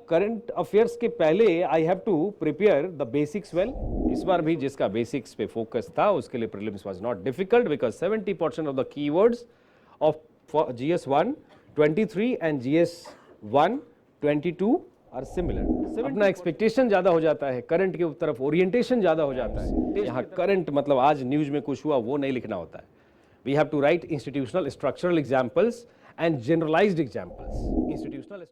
Current affairs के पहले I have to prepare the basics well. इस बार भी जिसका बेसिक्स पे फोकस था उसके लिए prelims was not difficult because 70% of the keywords of GS1 23 and GS1 22 are similar. अपना एक्सपेक्टेशन ज्यादा हो जाता है, करंट की तरफ ओरिएंटेशन ज्यादा हो जाता है। यहाँ करंट मतलब आज न्यूज में कुछ हुआ वो नहीं लिखना होता है। We have to write institutional structural examples and generalised examples. Institutional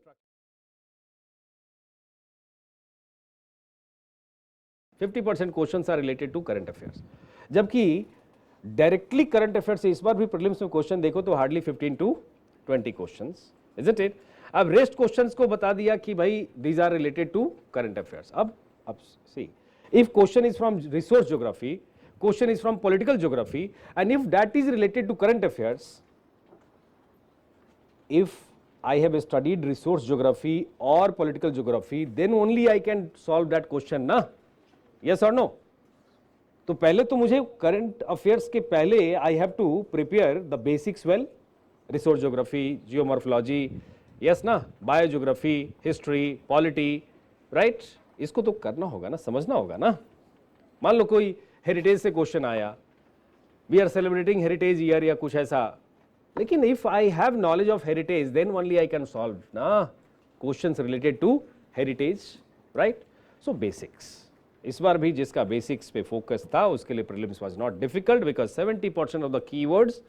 50% questions are related to current affairs, जबकि डायरेक्टली करंट अफेयर्स से इस बार भी प्रीलिम्स में क्वेश्चन देखो तो hardly 15 to 20 questions, isn't it. अब रेस्ट क्वेश्चंस को बता दिया कि भाई these are related to current affairs. अब see, if question is from resource geography, question is from political geography, and if that is related to current affairs, if I have studied resource geography or political geography, then only I can solve that question ना, yes or no? तो पहले तो मुझे current affairs के पहले I have to prepare the basics well, resource geography, geomorphology, yes ना, biogeography, history, polity, right? इसको तो करना होगा ना, समझना होगा ना। मान लो कोई हेरिटेज से क्वेश्चन आया, we are celebrating heritage year या कुछ ऐसा, लेकिन if I have knowledge of heritage then only I can solve ना questions related to heritage, right? So basics, इस बार भी जिसका बेसिक्स पे फोकस था उसके लिए prelims was not difficult because 70% of the keywords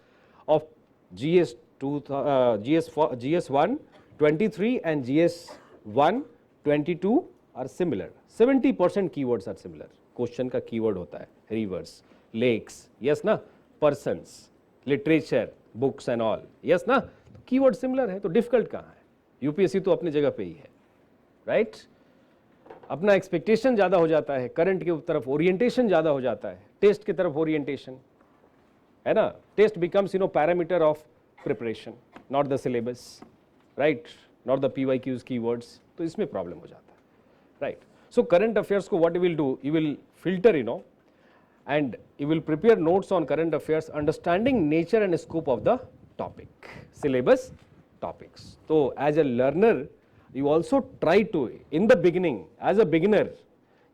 of GS1 23 and GS1 22 are similar. 70% keywords are similar. Question का कीवर्ड होता है रिवर्स, लेक्स, यस ना, persons, literature, books and all, yes ना। कीवर्ड सिमिलर है तो डिफिकल्ट कहाँ है? UPSC तो अपनी जगह पे ही है, राइट? अपना एक्सपेक्टेशन ज्यादा हो जाता है, करंट की तरफ ओरिएंटेशन ज्यादा हो जाता है, टेस्ट की तरफ ओरिएंटेशन है ना। Test becomes parameter of preparation, not the syllabus, right, not the PYQs keywords. तो इसमें प्रॉब्लम हो जाता है, राइट? सो करंट अफेयर्स को what you will do, you will filter and you will prepare notes on current affairs understanding nature and scope of the topic, syllabus topics. So as a learner you also try to, in the beginning as a beginner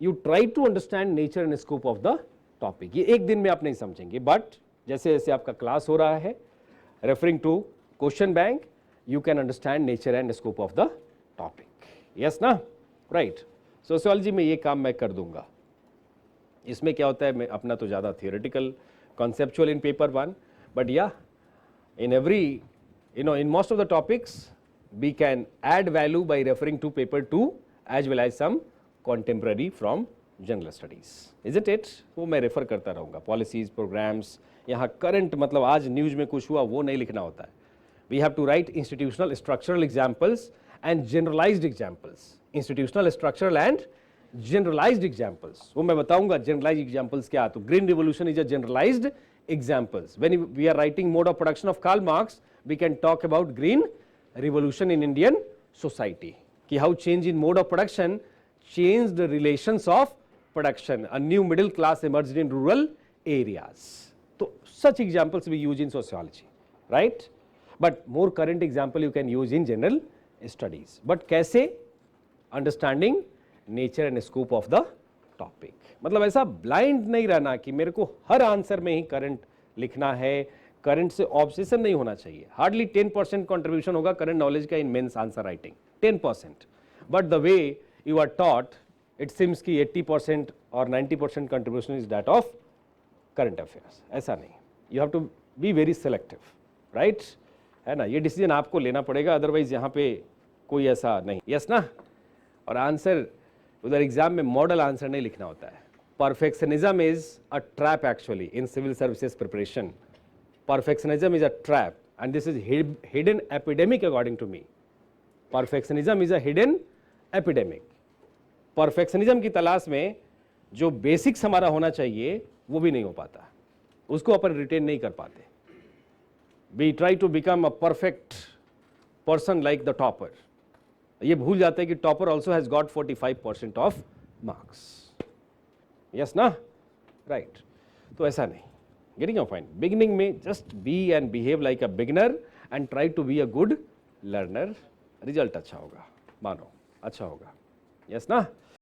you try to understand nature and scope of the topic. ये एक दिन में आप नहीं समझेंगे, but जैसे जैसे आपका क्लास हो रहा है, referring to question bank, you can understand nature and scope of the topic, yes ना, right? सोशियोलॉजी में ये काम मैं कर दूंगा। इसमें क्या होता है, मैं अपना तो ज़्यादा theoretical conceptual in paper 1, but या in every in most of the topics we can add value by referring to paper 2 as well as some contemporary from general studies, is it? वो मैं रेफर करता रहूँगा। Policies, programmes, यहाँ current मतलब आज news में कुछ हुआ वो नहीं लिखना होता है। We have to write institutional structural examples and generalised examples. Institutional structural and generalised examples, वो मैं बताऊंगा जनरलाइज्ड एग्जाम्पल्स क्या। तो green revolution is a generalized examples. When we are writing mode of production of Karl Marx, we can talk about green revolution in Indian society, कि how change in mode of production change the relations of production, a new middle class emerged in rural areas. तो such examples we use in sociology, right? But more current example you can use in general studies. But कैसे? Understanding nature and scope of the topic. मतलब ऐसा blind नहीं रहना कि मेरे को हर answer में ही करंट लिखना है, करंट से ऑब्सेशन नहीं होना चाहिए। हार्डली 10% कंट्रीब्यूशन होगा करंट नॉलेज का in mains answer writing, 10%। But the way you are taught it seems कि 80% और 90% contribution is that of current affairs. ऐसा नहीं, you have to be very selective, right? है ना, ये डिसीजन आपको लेना पड़ेगा, अदरवाइज यहाँ पे कोई ऐसा नहीं, यस ना। और आंसर उधर एग्जाम में मॉडल आंसर नहीं लिखना होता है। Perfectionism is a trap actually in civil services preparation. Perfectionism is a trap and this is hidden epidemic according to me. Perfectionism is a hidden epidemic. Perfectionism की तलाश में जो बेसिक्स हमारा होना चाहिए वो भी नहीं हो पाता, उसको अपन रिटेन नहीं कर पाते। We try to become a perfect person like the topper. ये भूल जाते हैं कि topper also has got 45% of marks, yes ना, राइट? तो ऐसा नहीं, गेटिंग अ पॉइंट। बिगिनिंग में just be and behave like a beginner and try to be a good learner, result अच्छा होगा, मानो। अच्छा होगा, यस ना।